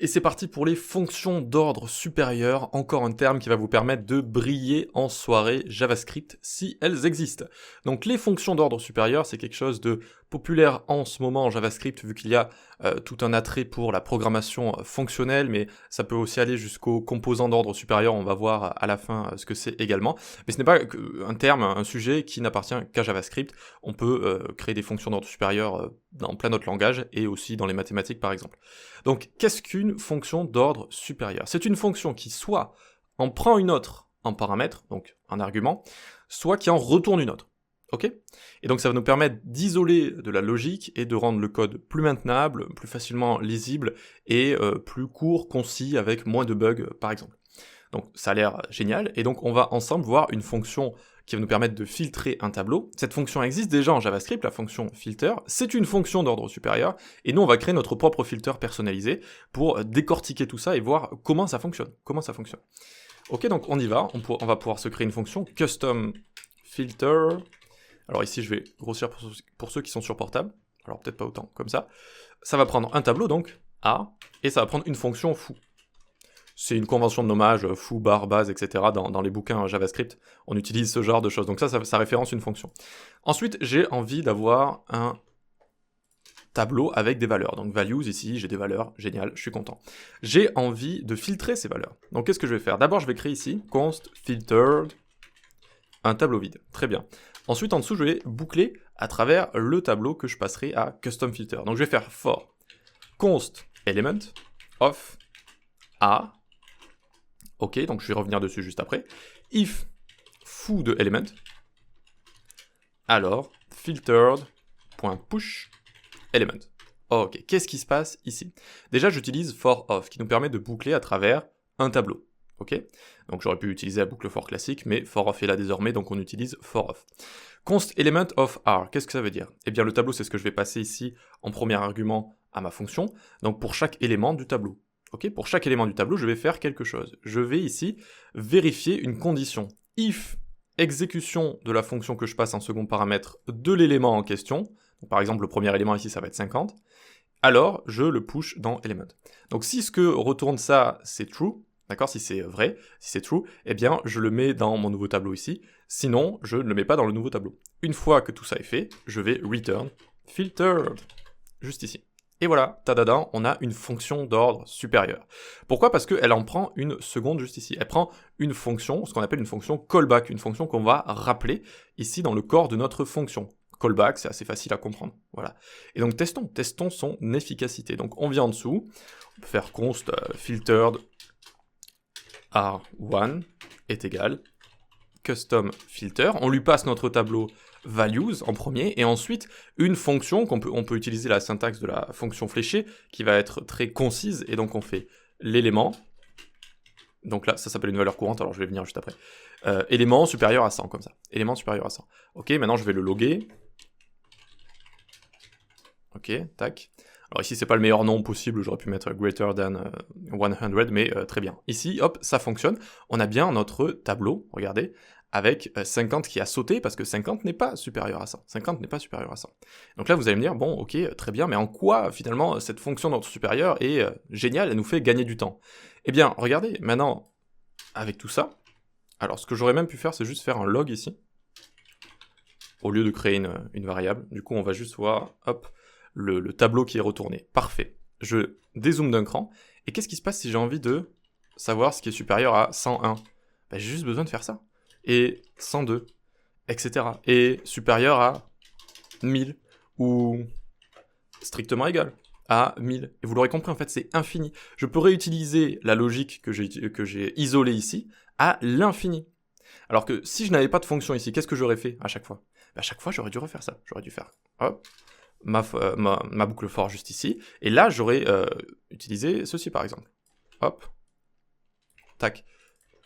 Et c'est parti pour les fonctions d'ordre supérieur, encore un terme qui va vous permettre de briller en soirée JavaScript si elles existent. Donc les fonctions d'ordre supérieur, c'est quelque chose de populaire en ce moment en JavaScript vu qu'il y a tout un attrait pour la programmation fonctionnelle, mais ça peut aussi aller jusqu'aux composants d'ordre supérieur, on va voir à la fin ce que c'est également. Mais ce n'est pas un terme, un sujet qui n'appartient qu'à JavaScript, on peut créer des fonctions d'ordre supérieur dans plein d'autres langages et aussi dans les mathématiques par exemple. Donc, qu'est-ce qu'une fonction d'ordre supérieur? C'est une fonction qui soit en prend une autre en paramètre, donc un argument, soit qui en retourne une autre. Ok? Et donc ça va nous permettre d'isoler de la logique et de rendre le code plus maintenable, plus facilement lisible et plus court, concis, avec moins de bugs par exemple. Donc ça a l'air génial, et donc on va ensemble voir une fonction qui va nous permettre de filtrer un tableau. Cette fonction existe déjà en JavaScript, la fonction filter, c'est une fonction d'ordre supérieur, et nous on va créer notre propre filter personnalisé pour décortiquer tout ça et voir comment ça fonctionne. Ok, donc on y va, on va pouvoir se créer une fonction custom filter. Alors ici je vais grossir pour ceux qui sont sur portable, alors peut-être pas autant comme ça. Ça va prendre un tableau donc, A, et ça va prendre une fonction foo. C'est une convention de nommage, foo, bar, base, etc. Dans les bouquins JavaScript, on utilise ce genre de choses. Donc ça référence une fonction. Ensuite, j'ai envie d'avoir un tableau avec des valeurs. Donc values, ici, j'ai des valeurs, génial, je suis content. J'ai envie de filtrer ces valeurs. Donc qu'est-ce que je vais faire? D'abord, je vais créer ici, const filtered, un tableau vide. Très bien. Ensuite, en dessous, je vais boucler à travers le tableau que je passerai à custom filter. Donc je vais faire for const element of a. Ok, donc je vais revenir dessus juste après. If foo de element, alors filtered.push element. Ok, qu'est-ce qui se passe ici? Déjà, j'utilise for of, qui nous permet de boucler à travers un tableau. Ok, donc j'aurais pu utiliser la boucle for classique, mais for of est là désormais, donc on utilise for of. Const element of r, qu'est-ce que ça veut dire? Eh bien, le tableau, c'est ce que je vais passer ici en premier argument à ma fonction, donc pour chaque élément du tableau. Ok, pour chaque élément du tableau, je vais faire quelque chose. Je vais ici vérifier une condition. If exécution de la fonction que je passe en second paramètre de l'élément en question, donc par exemple le premier élément ici ça va être 50, alors je le push dans element. Donc si ce que retourne ça c'est true, d'accord, si c'est vrai, si c'est true, eh bien je le mets dans mon nouveau tableau ici, sinon je ne le mets pas dans le nouveau tableau. Une fois que tout ça est fait, je vais return filtered, juste ici. Et voilà, tadadam, on a une fonction d'ordre supérieur. Pourquoi? Parce qu'elle en prend une seconde juste ici. Elle prend une fonction, ce qu'on appelle une fonction callback, une fonction qu'on va rappeler ici dans le corps de notre fonction. Callback, c'est assez facile à comprendre. Voilà. Et donc testons son efficacité. Donc on vient en dessous, on peut faire const filtered r1 est égal custom filter. On lui passe notre tableau values en premier, et ensuite une fonction on peut utiliser la syntaxe de la fonction fléchée qui va être très concise, et donc on fait l'élément, donc là ça s'appelle une valeur courante, alors je vais venir juste après, élément supérieur à 100, comme ça, élément supérieur à 100. Ok, maintenant je vais le loguer, ok, tac. Alors ici c'est pas le meilleur nom possible, j'aurais pu mettre greater than 100, mais très bien. Ici, hop, ça fonctionne, on a bien notre tableau, regardez, avec 50 qui a sauté, parce que 50 n'est pas supérieur à 100. 50 n'est pas supérieur à 100. Donc là, vous allez me dire, bon, ok, très bien, mais en quoi, finalement, cette fonction d'ordre supérieur est géniale, elle nous fait gagner du temps? Eh bien, regardez, maintenant, avec tout ça, alors ce que j'aurais même pu faire, c'est juste faire un log ici, au lieu de créer une variable. Du coup, on va juste voir, hop, le tableau qui est retourné. Parfait. Je dézoome d'un cran, et qu'est-ce qui se passe si j'ai envie de savoir ce qui est supérieur à 101? Ben, j'ai juste besoin de faire ça. Et 102, etc. Et supérieur à 1000, ou strictement égal à 1000. Et vous l'aurez compris, en fait, c'est infini. Je peux réutiliser la logique que j'ai isolée ici à l'infini. Alors que si je n'avais pas de fonction ici, qu'est-ce que j'aurais fait à chaque fois? À chaque fois, j'aurais dû refaire ça. J'aurais dû faire, hop, ma boucle for juste ici, et là, j'aurais utilisé ceci, par exemple. Hop, tac,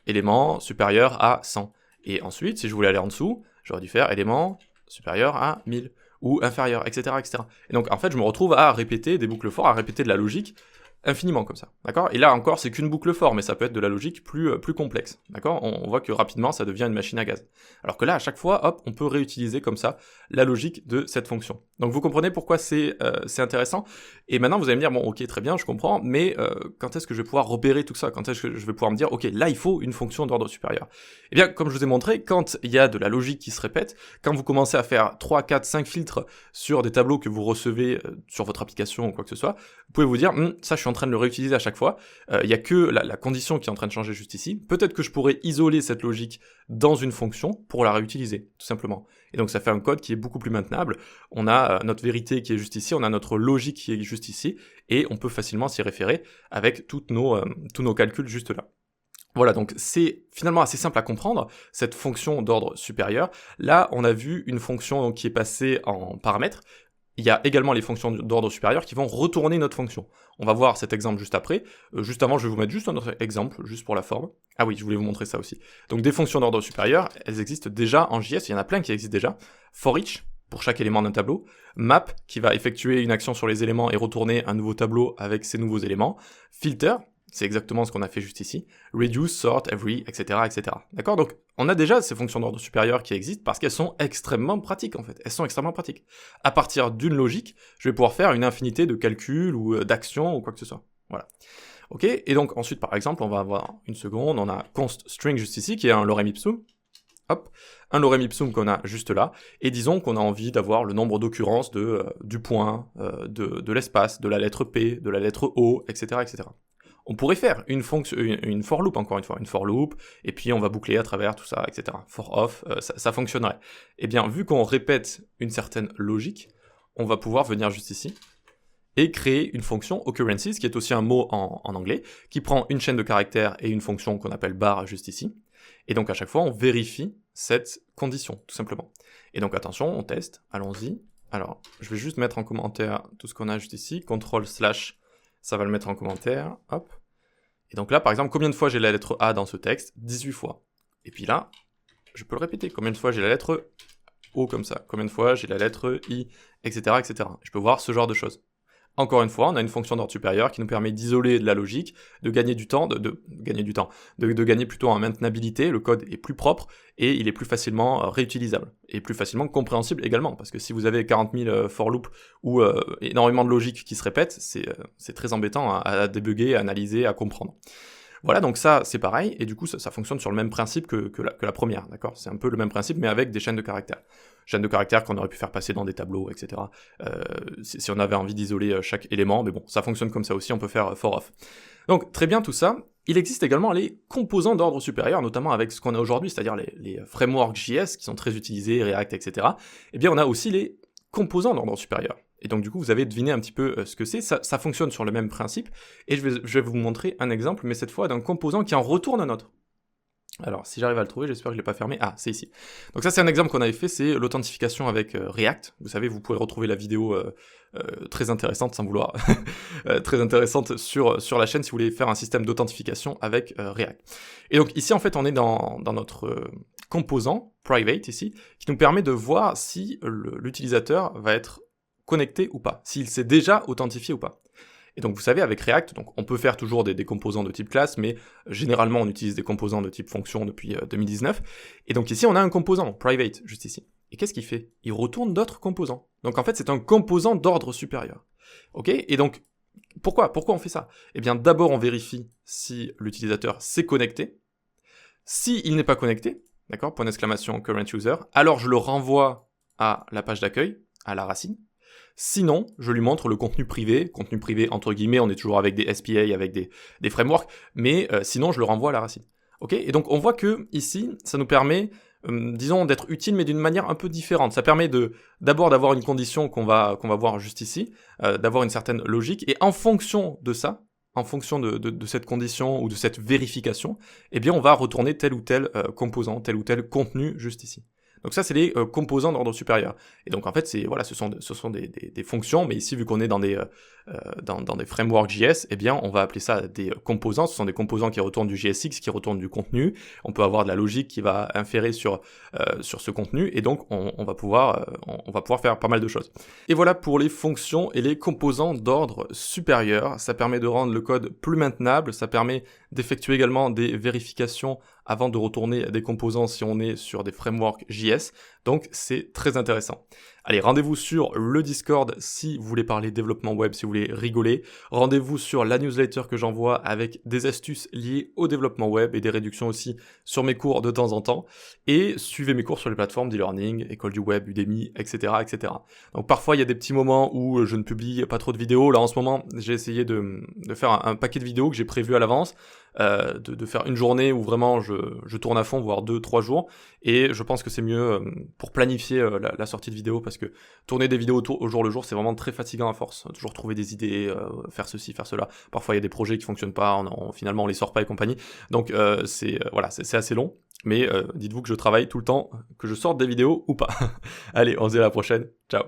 élément supérieur à 100. Et ensuite, si je voulais aller en dessous, j'aurais dû faire élément supérieur à 1000, ou inférieur, etc., etc. Et donc, en fait, je me retrouve à répéter des boucles for, à répéter de la logique, infiniment comme ça, d'accord? Et là encore, c'est qu'une boucle for, mais ça peut être de la logique plus complexe, d'accord? On voit que rapidement, ça devient une machine à gaz. Alors que là, à chaque fois, hop, on peut réutiliser comme ça la logique de cette fonction. Donc vous comprenez pourquoi c'est intéressant. Et maintenant, vous allez me dire, bon, ok, très bien, je comprends, mais quand est-ce que je vais pouvoir repérer tout ça? Quand est-ce que je vais pouvoir me dire, ok, là, il faut une fonction d'ordre supérieur? Eh bien, comme je vous ai montré, quand il y a de la logique qui se répète, quand vous commencez à faire 3, 4, 5 filtres sur des tableaux que vous recevez sur votre application ou quoi que ce soit, vous pouvez vous dire, ça, je suis en train de le réutiliser à chaque fois. Il y a que la condition qui est en train de changer juste ici. Peut-être que je pourrais isoler cette logique dans une fonction pour la réutiliser, tout simplement. Et donc ça fait un code qui est beaucoup plus maintenable. On a notre vérité qui est juste ici, on a notre logique qui est juste ici, et on peut facilement s'y référer avec tous nos calculs juste là. Voilà, donc c'est finalement assez simple à comprendre, cette fonction d'ordre supérieur. Là, on a vu une fonction qui est passée en paramètres. Il y a également les fonctions d'ordre supérieur qui vont retourner notre fonction. On va voir cet exemple juste après. Juste avant, je vais vous mettre juste un autre exemple, juste pour la forme. Ah oui, je voulais vous montrer ça aussi. Donc des fonctions d'ordre supérieur, elles existent déjà en JS, il y en a plein qui existent déjà. For each, pour chaque élément d'un tableau. Map, qui va effectuer une action sur les éléments et retourner un nouveau tableau avec ces nouveaux éléments. Filter, c'est exactement ce qu'on a fait juste ici. Reduce, sort, every, etc., etc. D'accord? Donc, on a déjà ces fonctions d'ordre supérieur qui existent parce qu'elles sont extrêmement pratiques, en fait. Elles sont extrêmement pratiques. À partir d'une logique, je vais pouvoir faire une infinité de calculs ou d'actions ou quoi que ce soit. Voilà. Ok? Et donc, ensuite, par exemple, on va avoir une seconde, on a const string juste ici, qui est un lorem ipsum. Hop, un lorem ipsum qu'on a juste là, et disons qu'on a envie d'avoir le nombre d'occurrences du point, de l'espace, de la lettre P, de la lettre O, etc., etc. On pourrait faire une for loop, encore une fois, une for loop, et puis on va boucler à travers tout ça, etc. For off, ça fonctionnerait. Eh bien, vu qu'on répète une certaine logique, on va pouvoir venir juste ici, et créer une fonction occurrences, qui est aussi un mot en anglais, qui prend une chaîne de caractères et une fonction qu'on appelle bar juste ici. Et donc à chaque fois, on vérifie cette condition, tout simplement. Et donc attention, on teste, allons-y. Alors, je vais juste mettre en commentaire tout ce qu'on a juste ici, CTRL/, ça va le mettre en commentaire, hop. Et donc là, par exemple, combien de fois j'ai la lettre A dans ce texte? 18 fois. Et puis là, je peux le répéter, combien de fois j'ai la lettre O comme ça, combien de fois j'ai la lettre I, etc., etc. Je peux voir ce genre de choses. Encore une fois, on a une fonction d'ordre supérieur qui nous permet d'isoler de la logique, de gagner du temps, de gagner plutôt en maintenabilité, le code est plus propre et il est plus facilement réutilisable et plus facilement compréhensible également, parce que si vous avez 40 000 for loop ou énormément de logique qui se répète, c'est très embêtant à débugger, à analyser, à comprendre. Voilà, donc ça, c'est pareil, et du coup, ça fonctionne sur le même principe que la première, d'accord? C'est un peu le même principe, mais avec des chaînes de caractères. Chaînes de caractères qu'on aurait pu faire passer dans des tableaux, etc. Si on avait envie d'isoler chaque élément, mais bon, ça fonctionne comme ça aussi, on peut faire for off. Donc, très bien tout ça. Il existe également les composants d'ordre supérieur, notamment avec ce qu'on a aujourd'hui, c'est-à-dire les frameworks JS, qui sont très utilisés, React, etc. Eh bien, on a aussi les composants d'ordre supérieur. Et donc du coup, vous avez deviné un petit peu ce que c'est. Ça fonctionne sur le même principe. Et je vais vous montrer un exemple, mais cette fois d'un composant qui en retourne un autre. Alors, si j'arrive à le trouver, j'espère que je l'ai pas fermé. Ah, c'est ici. Donc ça, c'est un exemple qu'on avait fait, c'est l'authentification avec React. Vous savez, vous pouvez retrouver la vidéo très intéressante, sans vouloir, très intéressante sur la chaîne si vous voulez faire un système d'authentification avec React. Et donc ici, en fait, on est dans notre composant private ici, qui nous permet de voir si l'utilisateur va être connecté ou pas, s'il s'est déjà authentifié ou pas. Et donc vous savez, avec React, donc on peut faire toujours des composants de type classe, mais généralement on utilise des composants de type fonction depuis 2019. Et donc ici on a un composant, private, juste ici. Et qu'est-ce qu'il fait? Il retourne d'autres composants. Donc en fait c'est un composant d'ordre supérieur. Ok? Et donc pourquoi on fait ça? Eh bien d'abord on vérifie si l'utilisateur s'est connecté. S'il n'est pas connecté, d'accord, point d'exclamation current user, alors je le renvoie à la page d'accueil, à la racine. Sinon, je lui montre le contenu privé entre guillemets, on est toujours avec des SPA, avec des frameworks, mais sinon je le renvoie à la racine. Ok? Et donc on voit que ici, ça nous permet, disons, d'être utile, mais d'une manière un peu différente. Ça permet d'abord d'avoir une condition qu'on va voir juste ici, d'avoir une certaine logique, et en fonction de ça, en fonction de cette condition ou de cette vérification, eh bien on va retourner tel ou tel composant, tel ou tel contenu juste ici. Donc ça, c'est les composants d'ordre supérieur. Et donc en fait, ce sont des fonctions, mais ici, vu qu'on est dans dans des frameworks JS, eh bien on va appeler ça des composants. Ce sont des composants qui retournent du JSX, qui retournent du contenu. On peut avoir de la logique qui va inférer sur ce contenu, et donc on va pouvoir faire pas mal de choses. Et voilà pour les fonctions et les composants d'ordre supérieur. Ça permet de rendre le code plus maintenable, ça permet d'effectuer également des vérifications avant de retourner des composants si on est sur des frameworks JS, donc c'est très intéressant. Allez, rendez-vous sur le Discord si vous voulez parler développement web, si vous voulez rigoler. Rendez-vous sur la newsletter que j'envoie avec des astuces liées au développement web et des réductions aussi sur mes cours de temps en temps. Et suivez mes cours sur les plateformes d'e-learning, École du Web, Udemy, etc., etc. Donc parfois il y a des petits moments où je ne publie pas trop de vidéos. Là en ce moment, j'ai essayé de faire un paquet de vidéos que j'ai prévu à l'avance, de faire une journée où vraiment je tourne à fond, voire 2-3 jours. Et je pense que c'est mieux pour planifier la sortie de vidéos, parce que tourner des vidéos au jour le jour, c'est vraiment très fatigant à force. Toujours trouver des idées, faire ceci, faire cela. Parfois il y a des projets qui fonctionnent pas, finalement on les sort pas et compagnie. Donc c'est assez long. Mais dites-vous que je travaille tout le temps, que je sorte des vidéos ou pas. Allez, on se dit à la prochaine. Ciao.